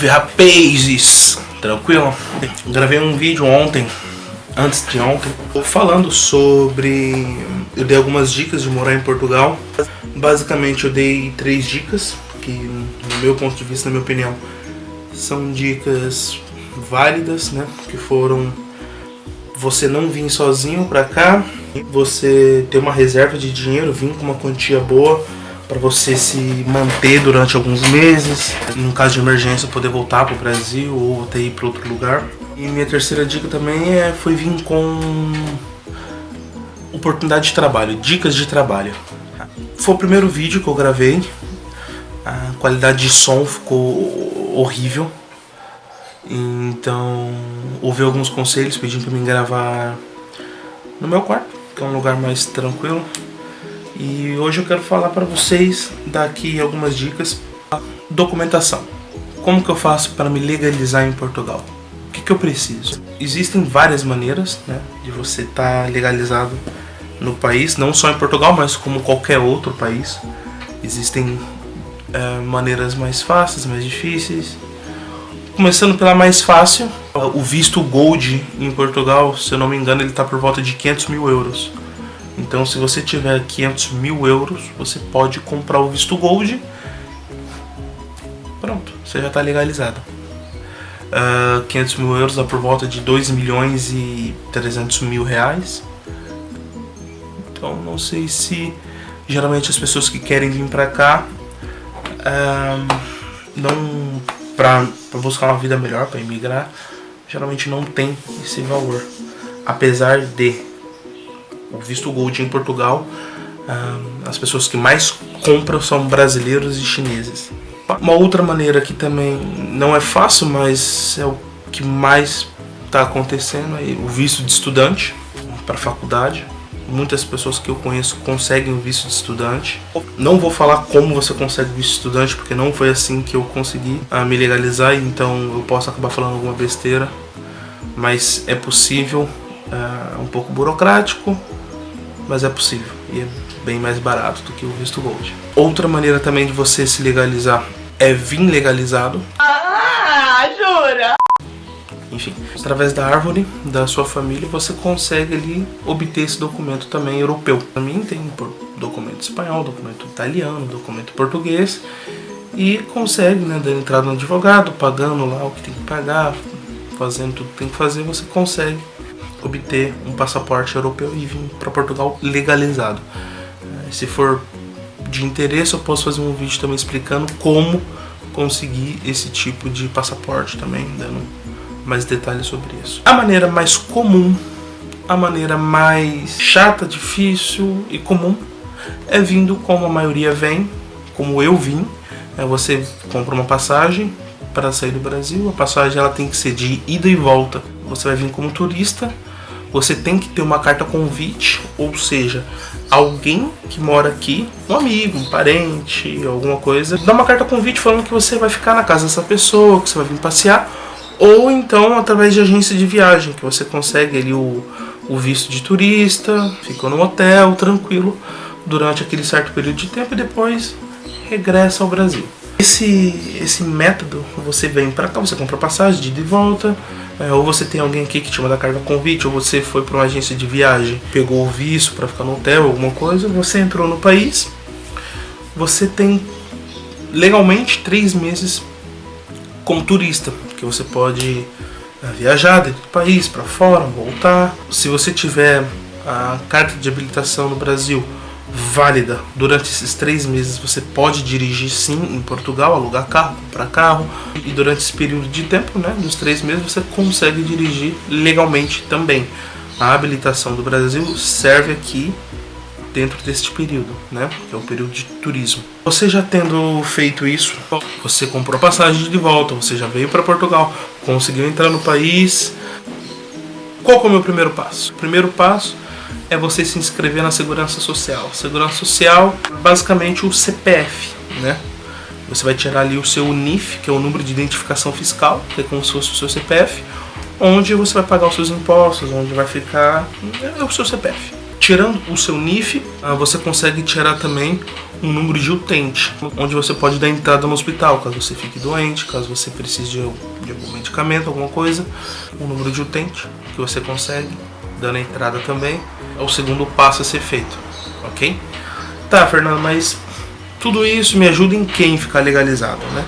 Salve, rapazes! Tranquilo? Gravei um vídeo ontem, antes de ontem, falando sobre... Eu dei algumas dicas de morar em Portugal. Basicamente eu dei 3 dicas, que no meu ponto de vista, na minha opinião, são dicas válidas, né? Que foram você não vir sozinho pra cá, você ter uma reserva de dinheiro, vir com uma quantia boa para você se manter durante alguns meses, em caso de emergência poder voltar para o Brasil ou até ir para outro lugar. E minha terceira dica também foi vir com oportunidade de trabalho, dicas de trabalho. Foi o primeiro vídeo que eu gravei, a qualidade de som ficou horrível, então ouvi alguns conselhos pedindo para mim gravar no meu quarto, que é um lugar mais tranquilo. E hoje eu quero falar para vocês, dar aqui algumas dicas. Documentação. Como que eu faço para me legalizar em Portugal? O que eu preciso? Existem várias maneiras, né, de você estar legalizado no país, não só em Portugal, mas como qualquer outro país. Existem maneiras mais fáceis, mais difíceis. Começando pela mais fácil, o visto Gold em Portugal, se eu não me engano, ele está por volta de 500 mil euros. Então, se você tiver 500 mil euros, você pode comprar o visto Gold. Pronto, você já está legalizado. 500 mil euros dá por volta de 2 milhões e 300 mil reais. Então, não sei se... Geralmente as pessoas que querem vir para cá, não para buscar uma vida melhor, para emigrar, geralmente não tem esse valor. Apesar de... O visto Gold em Portugal, as pessoas que mais compram são brasileiros e chineses. Uma outra maneira que também não é fácil, mas é o que mais está acontecendo, é o visto de estudante para faculdade. Muitas pessoas que eu conheço conseguem o visto de estudante. Não vou falar como você consegue o visto de estudante, porque não foi assim que eu consegui me legalizar, então eu posso acabar falando alguma besteira. Mas é possível, é um pouco burocrático, mas é possível e é bem mais barato do que o visto Gold. Outra maneira também de você se legalizar é vir legalizado. Ah, jura? Enfim, através da árvore da sua família você consegue ali obter esse documento também europeu. Para mim tem documento espanhol, documento italiano, documento português, e consegue, né, dando entrada no advogado, pagando lá o que tem que pagar, fazendo tudo que tem que fazer, você consegue obter um passaporte europeu e vir para Portugal legalizado. Se for de interesse, eu posso fazer um vídeo também explicando como conseguir esse tipo de passaporte também, dando mais detalhes sobre isso. A maneira mais comum, a maneira mais chata, difícil e comum é vindo como a maioria vem, como eu vim. Você compra uma passagem para sair do Brasil, a passagem ela tem que ser de ida e volta. Você vai vir como turista. Você tem que ter uma carta convite, ou seja, alguém que mora aqui, um amigo, um parente, alguma coisa, dá uma carta convite falando que você vai ficar na casa dessa pessoa, que você vai vir passear, ou então através de agência de viagem, que você consegue ali o visto de turista, fica no hotel, tranquilo, durante aquele certo período de tempo e depois regressa ao Brasil. Esse método, você vem para cá, você compra passagem de ida e volta, ou você tem alguém aqui que te manda carta convite, ou você foi para uma agência de viagem, pegou o visto para ficar no hotel, alguma coisa, você entrou no país, você tem legalmente 3 meses como turista, que você pode viajar dentro do país, para fora, voltar. Se você tiver a carta de habilitação no Brasil válida durante esses 3 meses, você pode dirigir sim em Portugal, alugar carro, comprar carro, e durante esse período de tempo, né, dos 3 meses, você consegue dirigir legalmente também. A habilitação do Brasil serve aqui dentro deste período, né, que é o período de turismo. Você já tendo feito isso, você comprou passagem de volta, você já veio para Portugal, conseguiu entrar no país. Qual que é o meu primeiro passo? O primeiro passo é você se inscrever na Segurança Social. Segurança Social, basicamente o CPF, né? Você vai tirar ali o seu NIF, que é o número de identificação fiscal, que é como se fosse o seu CPF, onde você vai pagar os seus impostos, onde vai ficar o seu CPF. Tirando o seu NIF, você consegue tirar também um número de utente, onde você pode dar entrada no hospital, caso você fique doente, caso você precise de algum medicamento, alguma coisa. Um número de utente que você consegue, dando entrada também, é o segundo passo a ser feito, ok? Tá, Fernando, mas tudo isso me ajuda em quem ficar legalizado, né?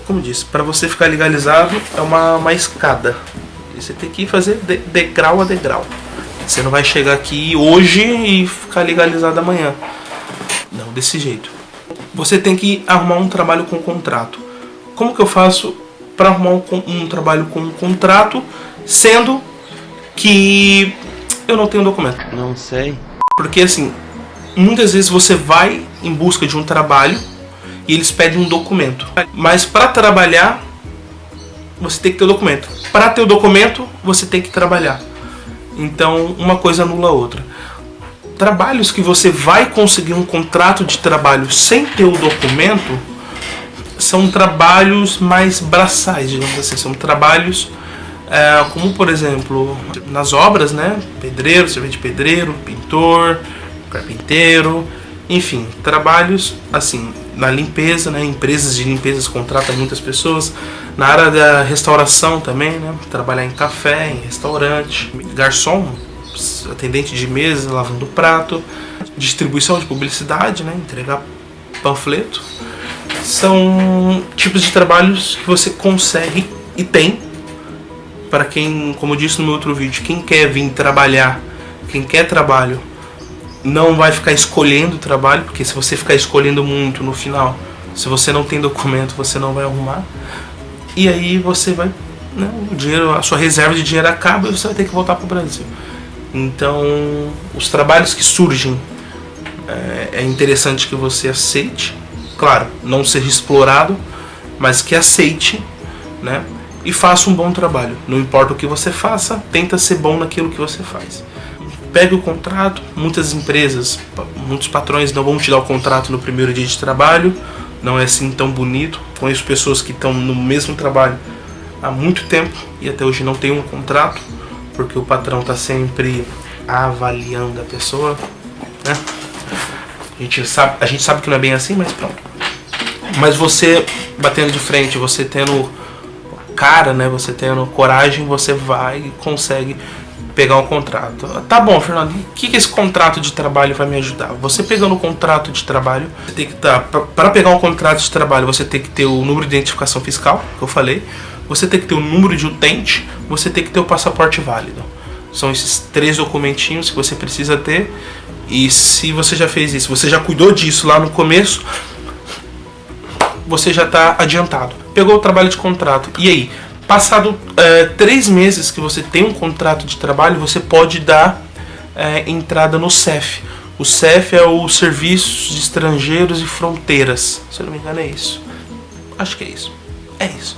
Como disse, para você ficar legalizado é uma escada. Você tem que fazer degrau a degrau. Você não vai chegar aqui hoje e ficar legalizado amanhã. Não, desse jeito. Você tem que arrumar um trabalho com contrato. Como que eu faço para arrumar um trabalho com contrato, sendo que eu não tenho documento? Não sei. Porque assim, muitas vezes você vai em busca de um trabalho e eles pedem um documento. Mas para trabalhar, você tem que ter o documento. Para ter o documento, você tem que trabalhar. Então, uma coisa anula a outra. Trabalhos que você vai conseguir um contrato de trabalho sem ter o documento são trabalhos mais braçais, digamos assim. São trabalhos como, por exemplo, nas obras, né? Pedreiro, servente de pedreiro, pintor, carpinteiro, enfim, trabalhos assim, na limpeza, né? Empresas de limpezas contratam muitas pessoas. Na área da restauração também, né? Trabalhar em café, em restaurante, garçom, atendente de mesa, lavando prato, distribuição de publicidade, né? Entregar panfleto. São tipos de trabalhos que você consegue e tem para quem, como eu disse no meu outro vídeo, quem quer vir trabalhar, quem quer trabalho, não vai ficar escolhendo trabalho, porque se você ficar escolhendo muito no final, se você não tem documento, você não vai arrumar. E aí você vai, né, o dinheiro, a sua reserva de dinheiro acaba e você vai ter que voltar para o Brasil. Então, os trabalhos que surgem, é interessante que você aceite. Claro, não seja explorado, mas que aceite, né, e faça um bom trabalho. Não importa o que você faça, tenta ser bom naquilo que você faz. Pegue o contrato. Muitas empresas, muitos patrões não vão te dar o contrato no primeiro dia de trabalho. Não é assim tão bonito. Conheço pessoas que estão no mesmo trabalho há muito tempo e até hoje não tem um contrato, porque o patrão está sempre avaliando a pessoa, né? A gente sabe que não é bem assim, mas pronto. Mas você batendo de frente, você tendo cara, né? Você tendo coragem, você vai e consegue pegar um contrato. Tá bom, Fernando, o que esse contrato de trabalho vai me ajudar? Você pegando o contrato de trabalho, você tem que para pegar um contrato de trabalho, você tem que ter o número de identificação fiscal, que eu falei, você tem que ter o número de utente, você tem que ter o passaporte válido. São esses 3 documentinhos que você precisa ter. E se você já fez isso, você já cuidou disso lá no começo, você já está adiantado. Pegou o trabalho de contrato. E aí? Passado 3 meses que você tem um contrato de trabalho, você pode dar entrada no CEF. O CEF é o Serviços de Estrangeiros e Fronteiras. Se eu não me engano é isso. Acho que é isso. É isso.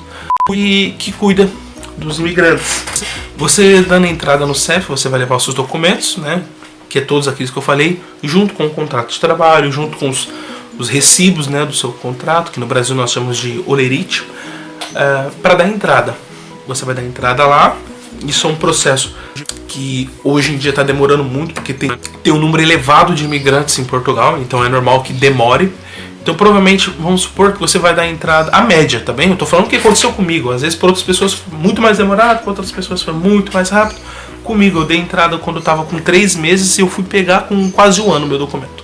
E que cuida dos imigrantes. Você dando entrada no CEF, você vai levar os seus documentos, né? Que é todos aqueles que eu falei, junto com o contrato de trabalho, junto com os recibos, né, do seu contrato, que no Brasil nós chamamos de olerite. Para dar entrada. Você vai dar entrada lá. Isso é um processo que hoje em dia está demorando muito, porque tem um número elevado de imigrantes em Portugal, então é normal que demore. Então provavelmente, vamos supor que você vai dar entrada, a média, tá bem? Eu tô falando o que aconteceu comigo. Às vezes para outras pessoas foi muito mais demorado, para outras pessoas foi muito mais rápido. Comigo eu dei entrada quando eu tava com 3 meses e eu fui pegar com quase 1 ano meu documento.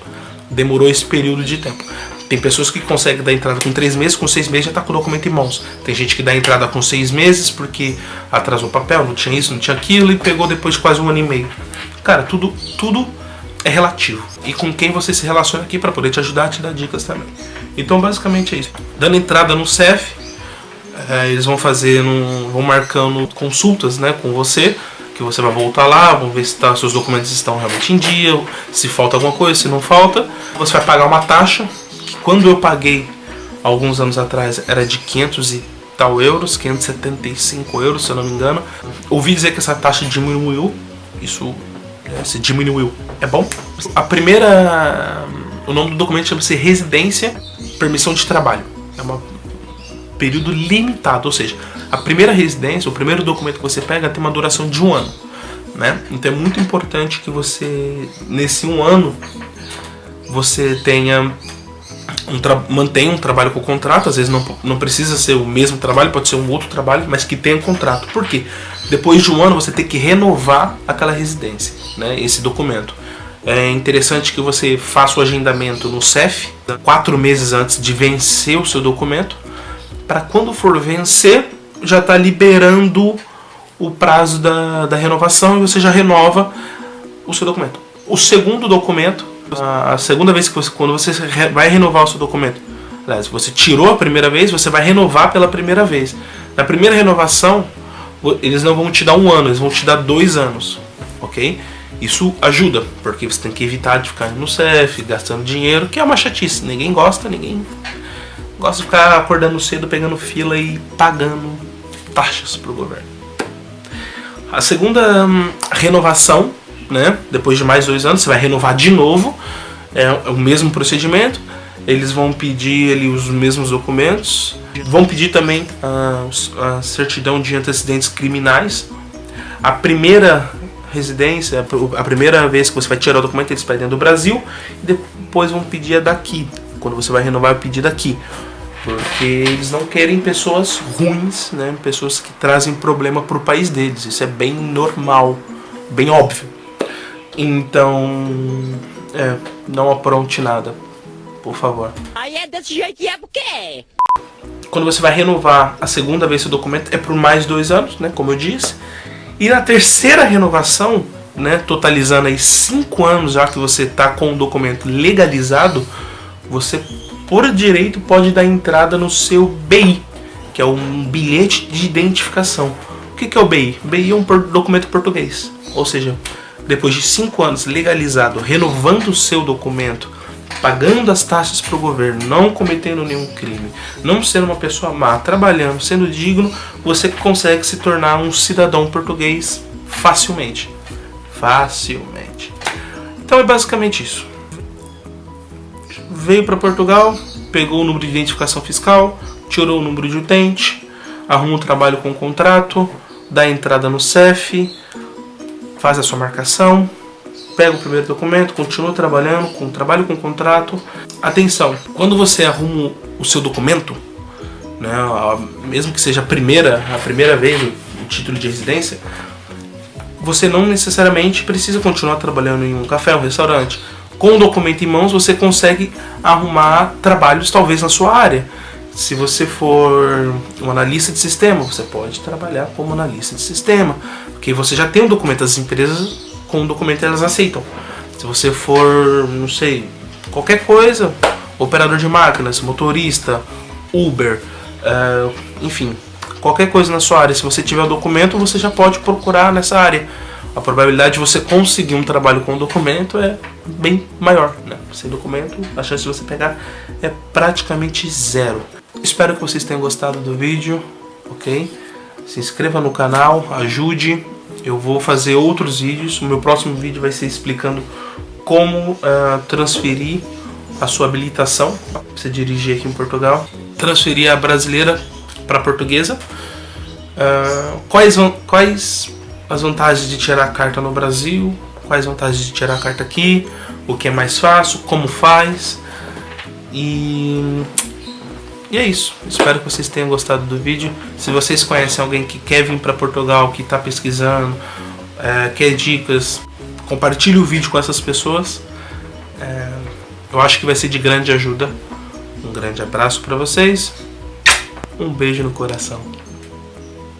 Demorou esse período de tempo. Tem pessoas que conseguem dar entrada com 3 meses, com 6 meses já está com o documento em mãos. Tem gente que dá entrada com 6 meses porque atrasou o papel, não tinha isso, não tinha aquilo e pegou depois de quase 1 ano e meio. Cara, tudo é relativo. E com quem você se relaciona aqui para poder te ajudar, te dar dicas também. Então basicamente é isso. Dando entrada no CEF, eles vão vão marcando consultas, né, com você, que você vai voltar lá, vão ver se seus documentos estão realmente em dia, se falta alguma coisa, se não falta. Você vai pagar uma taxa. Quando eu paguei, alguns anos atrás, era de 500 e tal euros, 575 euros, se eu não me engano. Ouvi dizer que essa taxa diminuiu, isso se diminuiu, é bom. O nome do documento chama-se Residência, Permissão de Trabalho. É um período limitado, ou seja, a primeira residência, o primeiro documento que você pega tem uma duração de 1 ano. né? Então é muito importante que você, nesse 1 ano, você mantenha um trabalho com contrato. Às vezes não precisa ser o mesmo trabalho, pode ser um outro trabalho, mas que tenha contrato. Por quê? Depois de 1 ano você tem que renovar aquela residência, né? Esse documento. É interessante que você faça o agendamento no CEF 4 meses antes de vencer o seu documento, para quando for vencer, já está liberando o prazo da renovação e você já renova o seu documento. O segundo documento, a segunda vez que quando você vai renovar o seu documento, aliás, você tirou a primeira vez, você vai renovar pela primeira vez. Na primeira renovação, eles não vão te dar 1 ano, eles vão te dar 2 anos, ok? Isso ajuda, porque você tem que evitar de ficar no CEF, gastando dinheiro, que é uma chatice. Ninguém gosta de ficar acordando cedo, pegando fila e pagando taxas para o governo. A segunda renovação, né, depois de mais 2 anos, você vai renovar de novo, é o mesmo procedimento. Eles vão pedir ali os mesmos documentos, vão pedir também a certidão de antecedentes criminais. A primeira residência, a primeira vez que você vai tirar o documento, eles pedem do Brasil, e depois vão pedir a daqui. Quando você vai renovar, vai pedir daqui, porque eles não querem pessoas ruins, né? Pessoas que trazem problema para o país deles. Isso é bem normal, bem óbvio. Então, não apronte nada, por favor. Aí é desse jeito e é por quê? Quando você vai renovar a segunda vez o documento, é por mais 2 anos, né? Como eu disse. E na terceira renovação, né, totalizando aí 5 anos já que você está com o documento legalizado, você, por direito, pode dar entrada no seu BI, que é um bilhete de identificação. O que é o BI? O BI é um documento português. Ou seja, depois de 5 anos legalizado, renovando o seu documento, pagando as taxas para o governo, não cometendo nenhum crime, não sendo uma pessoa má, trabalhando, sendo digno, você consegue se tornar um cidadão português facilmente. Facilmente. Então é basicamente isso. Veio para Portugal, pegou o número de identificação fiscal, tirou o número de utente, arruma um trabalho com contrato, dá entrada no CEF, faz a sua marcação, pega o primeiro documento, continua trabalhando, trabalho com contrato. Atenção, quando você arruma o seu documento, né, mesmo que seja a primeira vez o título de residência, você não necessariamente precisa continuar trabalhando em um café, um restaurante. Com o documento em mãos, você consegue arrumar trabalhos talvez na sua área. Se você for um analista de sistema, você pode trabalhar como analista de sistema, porque você já tem um documento. As empresas com o documento elas aceitam. Se você for, não sei, qualquer coisa, operador de máquinas, motorista, Uber, enfim, qualquer coisa na sua área, se você tiver o documento, você já pode procurar nessa área. A probabilidade de você conseguir um trabalho com o documento é bem maior, né? Sem documento, a chance de você pegar é praticamente zero. Espero que vocês tenham gostado do vídeo, ok? Se inscreva no canal, ajude. Eu vou fazer outros vídeos. O meu próximo vídeo vai ser explicando como transferir a sua habilitação para você dirigir aqui em Portugal. Transferir a brasileira para a portuguesa. Quais as vantagens de tirar a carta no Brasil? Quais vantagens de tirar a carta aqui? O que é mais fácil? Como faz? E é isso. Espero que vocês tenham gostado do vídeo. Se vocês conhecem alguém que quer vir para Portugal, que está pesquisando, quer dicas, compartilhe o vídeo com essas pessoas. Eu acho que vai ser de grande ajuda. Um grande abraço para vocês. Um beijo no coração.